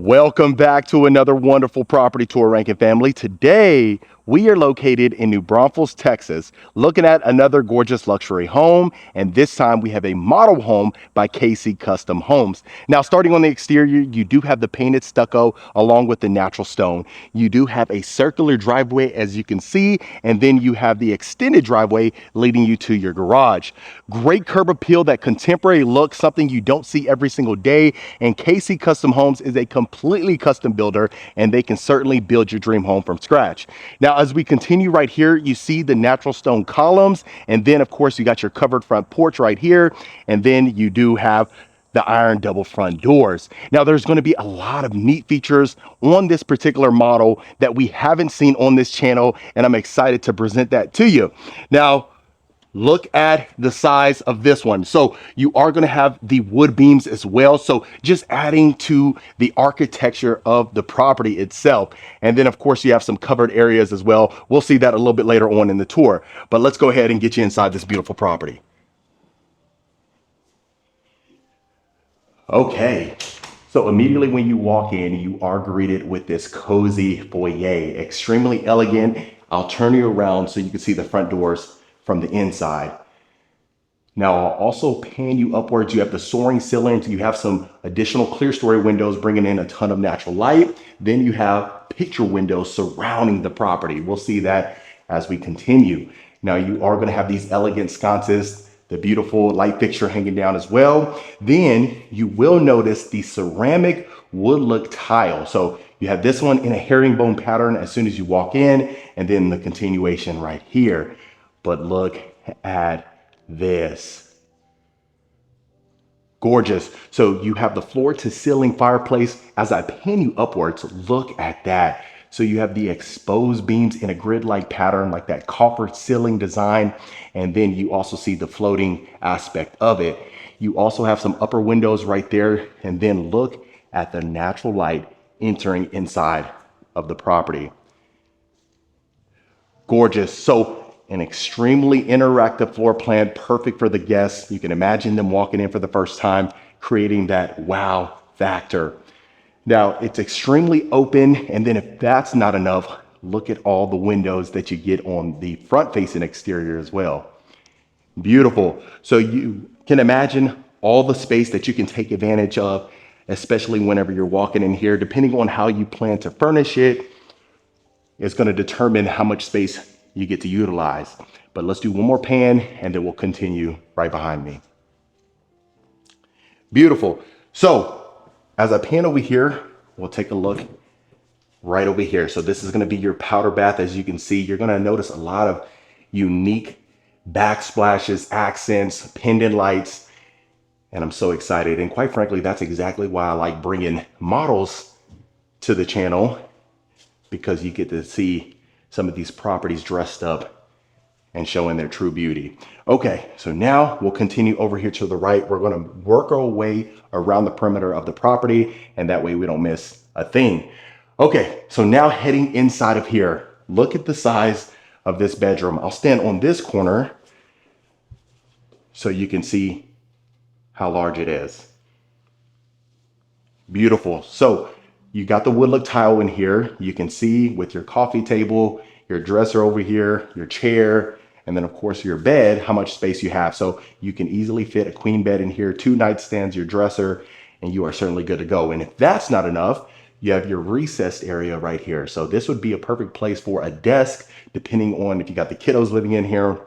Welcome back to another wonderful property tour, Rankin family. Today, we are located in New Braunfels, Texas, looking at another gorgeous luxury home. And this time we have a model home by KC Custom Homes. Now, starting on the exterior, you do have the painted stucco along with the natural stone. You do have a circular driveway, as you can see, and then you have the extended driveway leading you to your garage. Great curb appeal, that contemporary look, something you don't see every single day. And KC Custom Homes is a completely custom builder, and they can certainly build your dream home from scratch. Now, as we continue right here, you see the natural stone columns, and then of course you got your covered front porch right here, and then you do have the iron double front doors. Now, there's going to be a lot of neat features on this particular model that we haven't seen on this channel, and I'm excited to present that to you. Now, look at the size of this one. So you are going to have the wood beams as well. So just adding to the architecture of the property itself. And then of course you have some covered areas as well. We'll see that a little bit later on in the tour, but let's go ahead and get you inside this beautiful property. Okay. So immediately when you walk in, you are greeted with this cozy foyer, extremely elegant. I'll turn you around so you can see the front doors from the inside. Now I'll also pan you upwards. You have the soaring ceilings. You have some additional clear story windows bringing in a ton of natural light. Then you have picture windows surrounding the property. We'll see that as we continue. Now you are going to have these elegant sconces, the beautiful light fixture hanging down as well. Then you will notice the ceramic wood look tile. So you have this one in a herringbone pattern as soon as you walk in, and then the continuation right here. But look at this. Gorgeous. So you have the floor to ceiling fireplace. As I pan you upwards, look at that. So you have the exposed beams in a grid-like pattern, like that copper ceiling design. And then you also see the floating aspect of it. You also have some upper windows right there. And then look at the natural light entering inside of the property. Gorgeous. So an extremely interactive floor plan, perfect for the guests. You can imagine them walking in for the first time, creating that wow factor. Now, it's extremely open, and then if that's not enough, look at all the windows that you get on the front-facing exterior as well. Beautiful. So you can imagine all the space that you can take advantage of, especially whenever you're walking in here. Depending on how you plan to furnish it, it's going to determine how much space you get to utilize. But let's do one more pan and then we'll continue right behind me. Beautiful. So as I pan over here, we'll take a look right over here. So this is going to be your powder bath. As you can see, you're going to notice a lot of unique backsplashes, accents, pendant lights, and I'm so excited. And quite frankly, that's exactly why I like bringing models to the channel, because you get to see some of these properties dressed up and showing their true beauty. Okay, so now we'll continue over here to the right. We're gonna work our way around the perimeter of the property, and that way we don't miss a thing. Okay, so now heading inside of here, look at the size of this bedroom. I'll stand on this corner so you can see how large it is. Beautiful. So you got the wood look tile in here. You can see with your coffee table, your dresser over here, your chair, and then of course your bed, how much space you have. So you can easily fit a queen bed in here, 2 nightstands, your dresser, and you are certainly good to go. And if that's not enough, you have your recessed area right here. So this would be a perfect place for a desk, depending on if you got the kiddos living in here,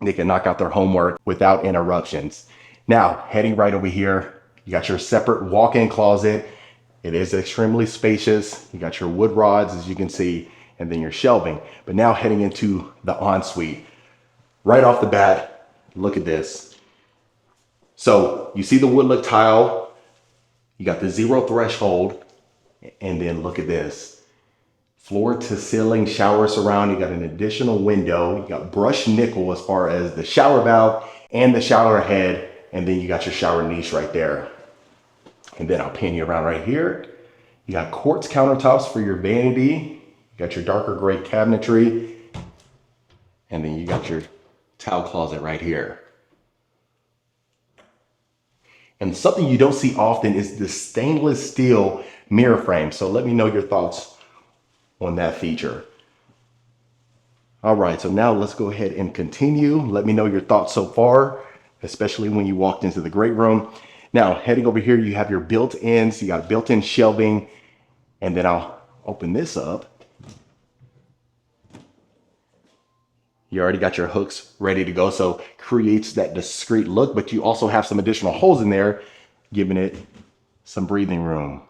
they can knock out their homework without interruptions. Now, heading right over here, you got your separate walk-in closet. It is extremely spacious. You got your wood rods, as you can see, and then your shelving. But now heading into the ensuite. Right off the bat, look at this. So you see the wood look tile, you got the 0 threshold, and then look at this. Floor to ceiling shower surround. You got an additional window. You got brushed nickel as far as the shower valve and the shower head, and then you got your shower niche right there. And then I'll pan you around right here. You got quartz countertops for your vanity. You got your darker gray cabinetry. And then you got your towel closet right here. And something you don't see often is the stainless steel mirror frame. So let me know your thoughts on that feature. All right, so now let's go ahead and continue. Let me know your thoughts so far, especially when you walked into the great room. Now, heading over here, you have your built-ins. You got built-in shelving, and then I'll open this up. You already got your hooks ready to go, so creates that discreet look, but you also have some additional holes in there, giving it some breathing room.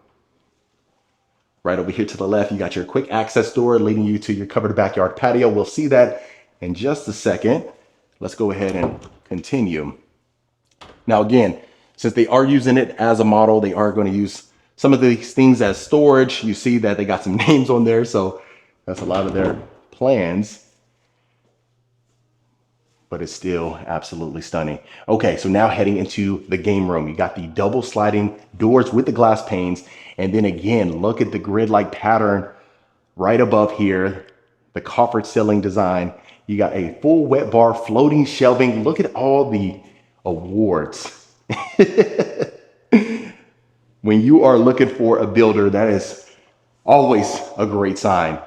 Right over here to the left, you got your quick access door leading you to your covered backyard patio. We'll see that in just a second. Let's go ahead and continue. Now, again, since they are using it as a model, they are going to use some of these things as storage. You see that they got some names on there, so that's a lot of their plans. But it's still absolutely stunning. Okay, so now heading into the game room. You got the double sliding doors with the glass panes. And then again, look at the grid-like pattern right above here, the coffered ceiling design. You got a full wet bar, floating shelving. Look at all the awards. When you are looking for a builder, that is always a great sign.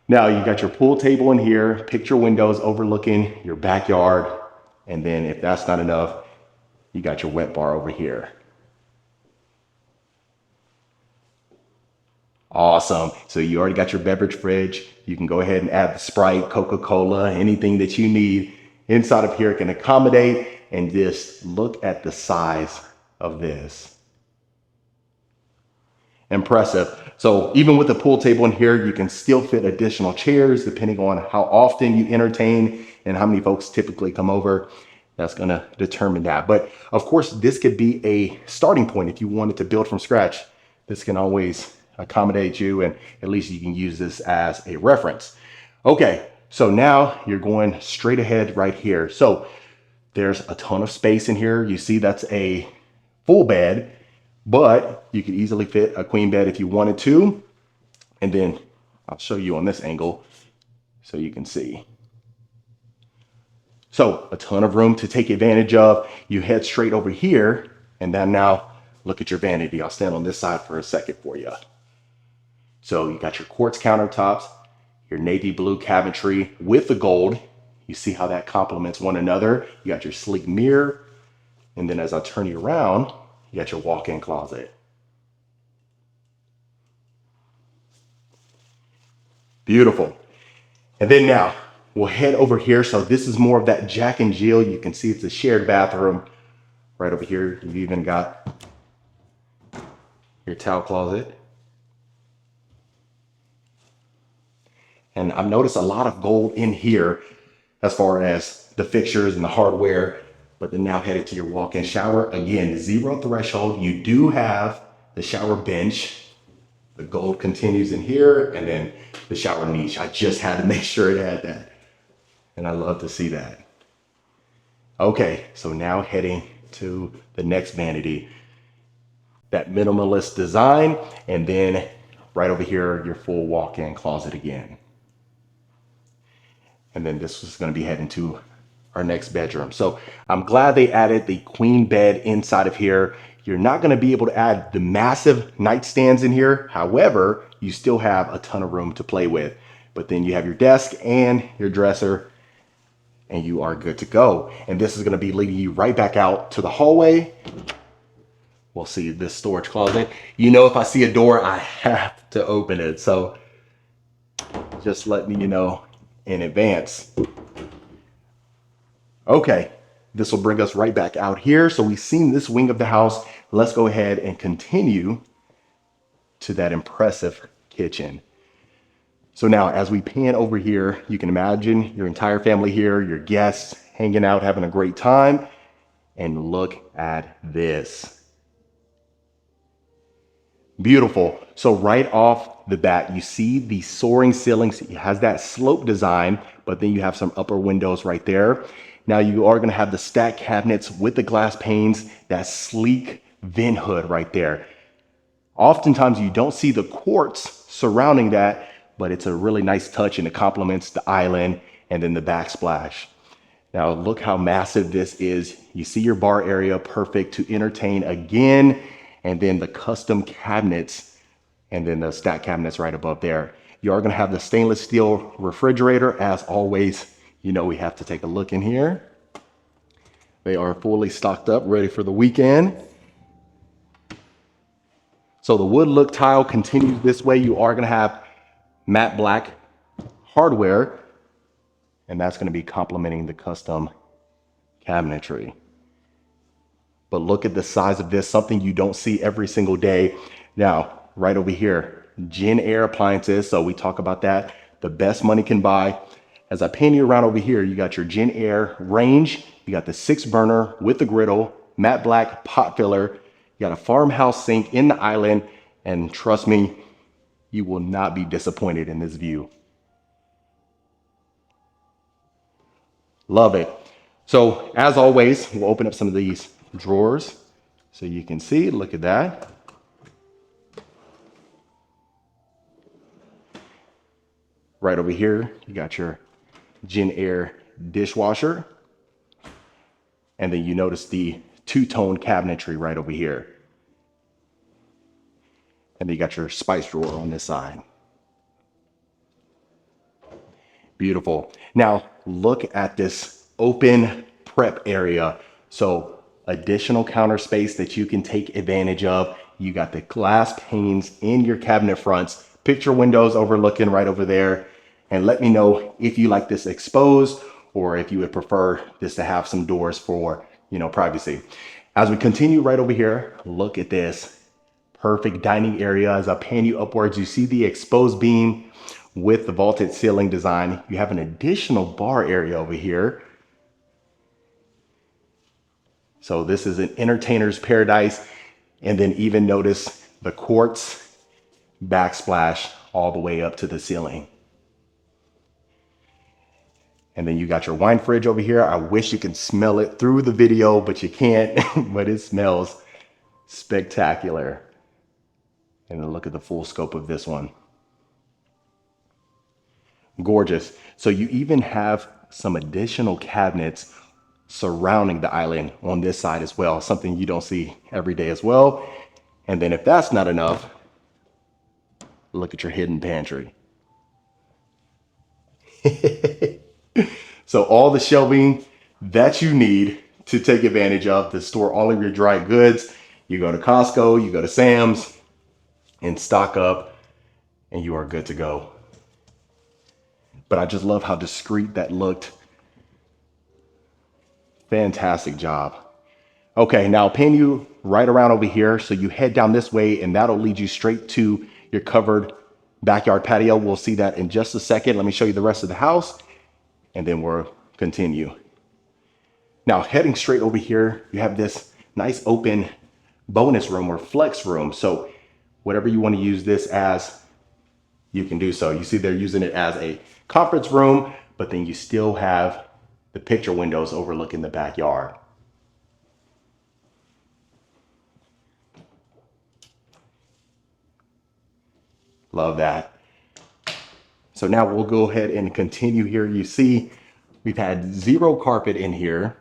Now you got your pool table in here, picture windows overlooking your backyard. And then if that's not enough, you got your wet bar over here. Awesome. So you already got your beverage fridge. You can go ahead and add the Sprite, Coca-Cola, anything that you need inside of here can accommodate. And just look at the size of this. Impressive. So even with the pool table in here, you can still fit additional chairs depending on how often you entertain and how many folks typically come over. That's going to determine that. But of course, this could be a starting point if you wanted to build from scratch. This can always accommodate you, and at least you can use this as a reference. Okay, so now you're going straight ahead right here. So there's a ton of space in here. You see that's a full bed, but you could easily fit a queen bed if you wanted to. And then I'll show you on this angle so you can see. So a ton of room to take advantage of. You head straight over here, and then now look at your vanity. I'll stand on this side for a second for you. So you got your quartz countertops, your navy blue cabinetry with the gold. You see how that complements one another. You got your sleek mirror. And then as I turn you around, you got your walk-in closet. Beautiful. And then now we'll head over here. So this is more of that Jack and Jill. You can see it's a shared bathroom right over here. You've even got your towel closet. And I've noticed a lot of gold in here as far as the fixtures and the hardware, but then now headed to your walk-in shower. Again, 0 threshold. You do have the shower bench. The gold continues in here, and then the shower niche. I just had to make sure it had that. And I love to see that. Okay, so now heading to the next vanity. That minimalist design, and then right over here, your full walk-in closet again. And then this is going to be heading to our next bedroom. So I'm glad they added the queen bed inside of here. You're not going to be able to add the massive nightstands in here. However, you still have a ton of room to play with. But then you have your desk and your dresser, and you are good to go. And this is going to be leading you right back out to the hallway. We'll see this storage closet. You know, if I see a door, I have to open it. So just let me know in advance. Okay, this will bring us right back out here. So we've seen this wing of the house. Let's go ahead and continue to that impressive kitchen. So now as we pan over here, you can imagine your entire family here, your guests hanging out, having a great time. And look at this. Beautiful. So right off the bat, you see the soaring ceilings. It has that slope design, but then you have some upper windows right there. Now you are going to have the stacked cabinets with the glass panes, that sleek vent hood right there. Oftentimes you don't see the quartz surrounding that, but it's a really nice touch and it complements the island and then the backsplash. Now look how massive this is. You see your bar area, perfect to entertain again, and then the custom cabinets and then the stack cabinets right above there. You are gonna have the stainless steel refrigerator as always. You know we have to take a look in here. They are fully stocked up, ready for the weekend. So the wood look tile continues this way. You are gonna have matte black hardware, and that's gonna be complementing the custom cabinetry. But look at the size of this, something you don't see every single day. Now, right over here, Gen Air appliances. So we talk about that, the best money can buy. As I pan you around over here, you got your Gen Air range. You got the 6-burner with the griddle, matte black pot filler. You got a farmhouse sink in the island. And trust me, you will not be disappointed in this view. Love it. So as always, we'll open up some of these drawers so you can see. Look at that. Right over here, you got your Gen Air dishwasher. And then you notice the two-tone cabinetry right over here. And then you got your spice drawer on this side. Beautiful. Now look at this open prep area. So additional counter space that you can take advantage of. You got the glass panes in your cabinet fronts, picture windows overlooking right over there. And let me know if you like this exposed or if you would prefer this to have some doors for, privacy. As we continue right over here, look at this perfect dining area. As I pan you upwards, you see the exposed beam with the vaulted ceiling design. You have an additional bar area over here. So this is an entertainer's paradise. And then even notice the quartz backsplash all the way up to the ceiling. And then you got your wine fridge over here. I wish you could smell it through the video, but you can't, but it smells spectacular. And then look at the full scope of this one. Gorgeous. So you even have some additional cabinets surrounding the island on this side as well, something you don't see every day as well. And then if that's not enough, look at your hidden pantry. So all the shelving that you need to take advantage of to store all of your dry goods. You go to Costco, you go to Sam's and stock up and you are good to go. But I just love how discreet that looked. Fantastic job. Okay, now pan you right around over here. So you head down this way and that'll lead you straight to your covered backyard patio. We'll see that in just a second. Let me show you the rest of the house and then we'll continue. Now heading straight over here, you have this nice open bonus room or flex room. So whatever you want to use this as, you can do so. You see they're using it as a conference room, but then you still have the picture windows overlooking the backyard. Love that. So now we'll go ahead and continue here. You see, we've had zero carpet in here.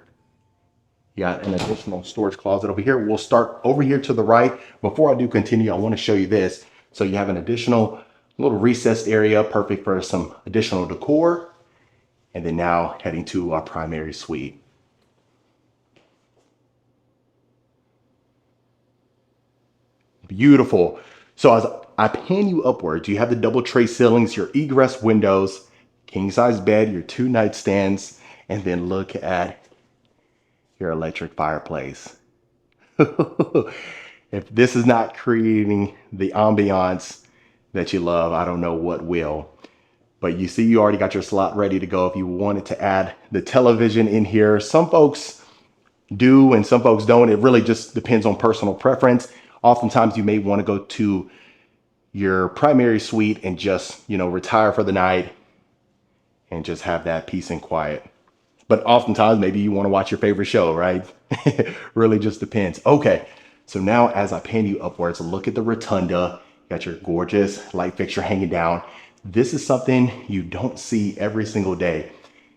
You got an additional storage closet over here. We'll start over here to the right. Before I do continue, I want to show you this. So you have an additional little recessed area, perfect for some additional decor. And then now heading to our primary suite. Beautiful. So as I pan you upwards, you have the double tray ceilings, your egress windows, king size bed, your 2 nightstands, and then look at your electric fireplace. If this is not creating the ambiance that you love, I don't know what will. But you see, you already got your slot ready to go if you wanted to add the television in here. Some folks do and some folks don't. It really just depends on personal preference. Oftentimes you may want to go to your primary suite and just, retire for the night and just have that peace and quiet. But oftentimes maybe you want to watch your favorite show, right? Really just depends. Okay, so now as I pan you upwards, look at the rotunda. You got your gorgeous light fixture hanging down. This is something you don't see every single day.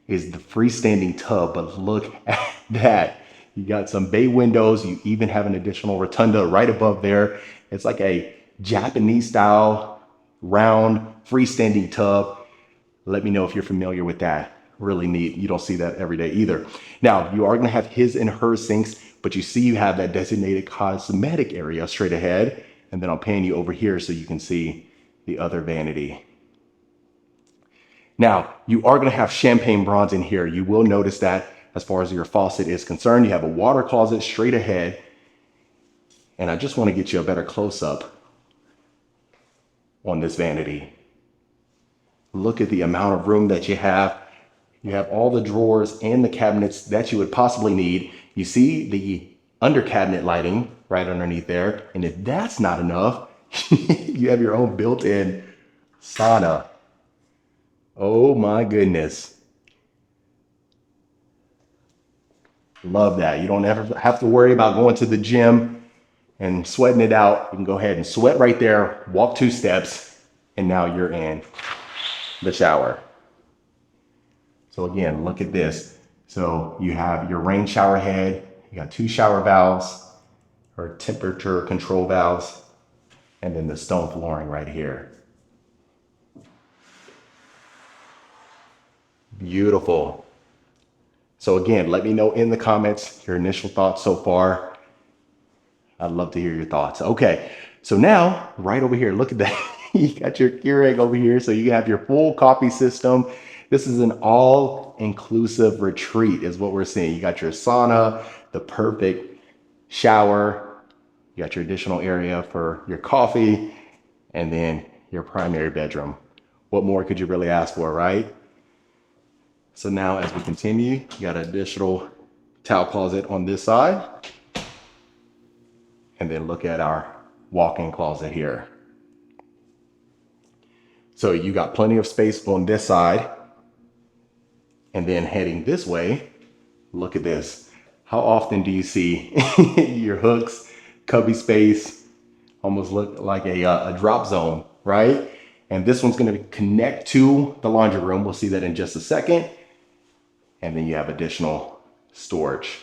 is the freestanding tub, but look at that. You got some bay windows. You even have an additional rotunda right above there. It's like a Japanese style round freestanding tub. Let me know if you're familiar with that. Really neat. You don't see that every day either. Now, you are going to have his and her sinks, but you see you have that designated cosmetic area straight ahead. And then I'll pan you over here so you can see the other vanity. Now, you are going to have champagne bronze in here. You will notice that as far as your faucet is concerned. You have a water closet straight ahead. And I just want to get you a better close-up on this vanity. Look at the amount of room that you have. You have all the drawers and the cabinets that you would possibly need. You see the under cabinet lighting right underneath there. And if that's not enough, you have your own built-in sauna. Oh my goodness. Love that. You don't ever have to worry about going to the gym and sweating it out. You can go ahead and sweat right there, walk 2 steps, and now you're in the shower. So again, look at this. So you have your rain shower head, you got 2 shower valves or temperature control valves, and then the stone flooring right here. Beautiful. So again, let me know in the comments your initial thoughts so far. I'd love to hear your thoughts. Okay, so now right over here, look at that. You got your Keurig over here, so you have your full coffee system. This is an all-inclusive retreat is what we're seeing. You got your sauna, the perfect shower, you got your additional area for your coffee, and then your primary bedroom. What more could you really ask for, right? So now as we continue, you got an additional towel closet on this side. And then look at our walk-in closet here. So you got plenty of space on this side. And then heading this way, look at this. How often do you see your hooks, cubby space, almost look like a drop zone, right? And this one's gonna connect to the laundry room. We'll see that in just a second. And then you have additional storage.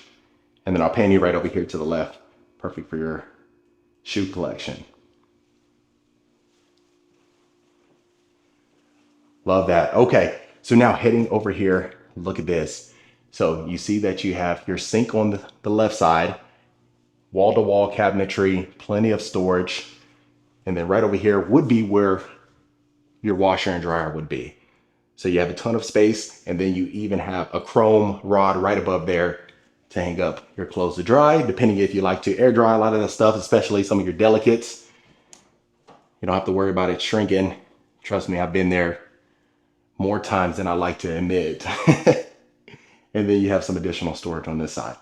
And then I'll pan you right over here to the left. Perfect for your shoe collection. Love that. Okay, so now heading over here, look at this. So you see that you have your sink on the left side, wall-to-wall cabinetry, plenty of storage. And then right over here would be where your washer and dryer would be. So you have a ton of space, and then you even have a chrome rod right above there to hang up your clothes to dry, depending if you like to air dry a lot of that stuff, especially some of your delicates. You don't have to worry about it shrinking. Trust me, I've been there more times than I like to admit. And then you have some additional storage on this side.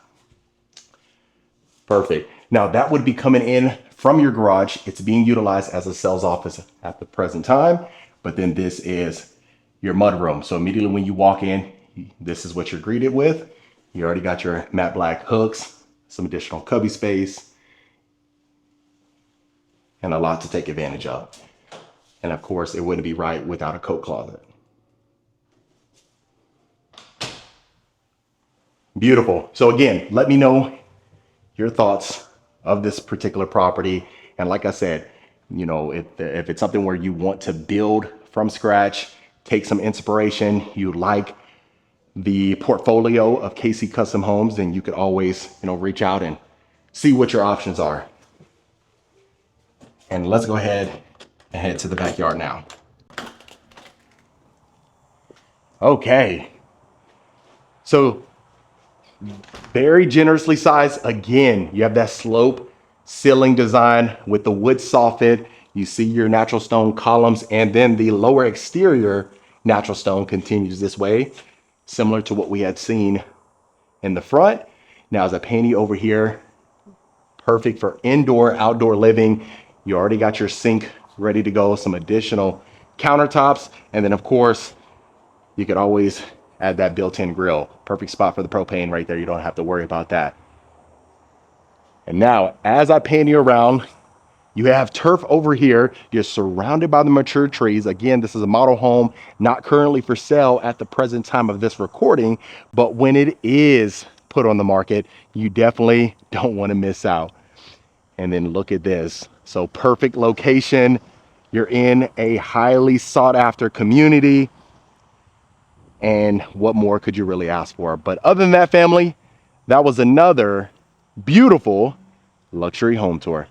Perfect. Now that would be coming in from your garage. It's being utilized as a sales office at the present time, but then this is your mudroom. So immediately when you walk in, this is what you're greeted with. You already got your matte black hooks, some additional cubby space, and a lot to take advantage of. And of course, it wouldn't be right without a coat closet. Beautiful. So again, let me know your thoughts of this particular property. And like I said, you know, if it's something where you want to build from scratch, take some inspiration, you like the portfolio of KC Custom Homes, then you could always, you know, reach out and see what your options are. And let's go ahead and head to the backyard now. Okay. So very generously sized. Again, you have that slope ceiling design with the wood soffit. You see your natural stone columns, and then the lower exterior natural stone continues this way, similar to what we had seen in the front. Now as I pan you over here, perfect for indoor, outdoor living. You already got your sink ready to go, some additional countertops, and then of course, you could always add that built-in grill. Perfect spot for the propane right there. You don't have to worry about that. And now, as I pan you around, You have turf over here. You're surrounded by the mature trees. Again, this is a model home, not currently for sale at the present time of this recording, but when it is put on the market, you definitely don't want to miss out. And then look at this. So perfect location. You're in a highly sought after community. And what more could you really ask for? But other than that, family, that was another beautiful luxury home tour.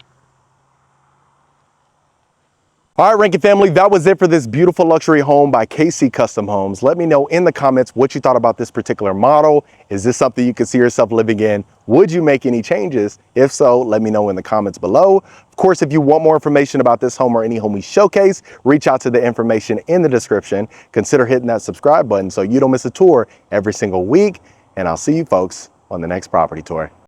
All right, Rankin family, that was it for this beautiful luxury home by KC Custom Homes. Let me know in the comments what you thought about this particular model. Is this something you could see yourself living in? Would you make any changes? If so, let me know in the comments below. Of course, if you want more information about this home or any home we showcase, reach out to the information in the description. Consider hitting that subscribe button so you don't miss a tour every single week. And I'll see you folks on the next property tour.